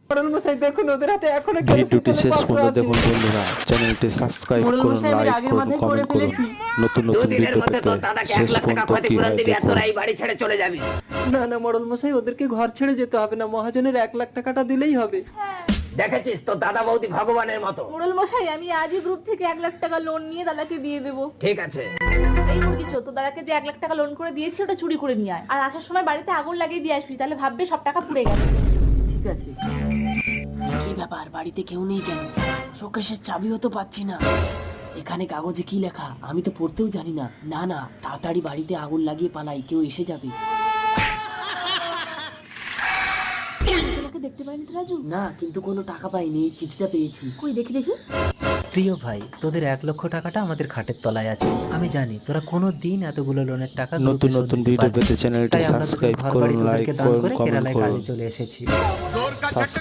মোড়ল মশাই দেখুন ওদের হাতে এখনো ভিডিওটি শেষ পর্যন্ত দেখুন বন্ধুরা, চ্যানেলটি সাবস্ক্রাইব করুন, লাইক করুন, কমেন্ট করুন। নতুন নতুন ভিডিও পেতে শেষ পর্যন্ত কি হয় দেখুন। বাড়ি ছেড়ে চলে যাবি। না না মোড়ল মশাই ওদেরকে ঘর ছেড়ে যেতে হবে না, মহাজনের 1,00,000 টাকাটা দিলেই হবে। দেখেছিস তো দাদা বৌদি ভগবানের মতো। মোড়ল মশাই আমি আজই গ্রুপ থেকে 1,00,000 টাকা লোন নিয়ে দাদাকে দিয়ে দেবো। ঠিক আছে। এই মুরগি চো, তো দাদাকে যে 1,00,000 টাকা লোন করে দিয়েছি ওটা চুরি করে নিয়ে আয়, আর আসার সময় বাড়িতে আগুন লাগিয়ে দিয়ে আসবি, তাহলে ভাববে সব টাকা পুড়ে গেছে। ঠিক আছে। কি ব্যাপার, বাড়িতে কেউ নেই কেন? শোকেশের চাবিও তো পাচ্ছি না। এখানে কাগজে কি লেখা আমি তো পড়তেও জানি না। না না, তাড়াতাড়ি বাড়িতে আগুন লাগিয়ে পালাই, কেউ এসে যাবে। তোমাকে দেখতে পাইনি তো রাজু? না, কিন্তু কোনো টাকা পাইনি, এই চিঠিটা পেয়েছি। কই দেখি দেখি। প্রিয় ভাই, তোদের 1,00,000 টাকাটা আমাদের খাটের তলায় আছে। আমি জানি তোরা কোনো দিন এতগুলো লোনের টাকা নতুন নতুন ভিডিও পেতে চ্যানেলটি সাবস্ক্রাইব করুন, লাইক করুন, কমেন্ট করুন। চলে এসেছি।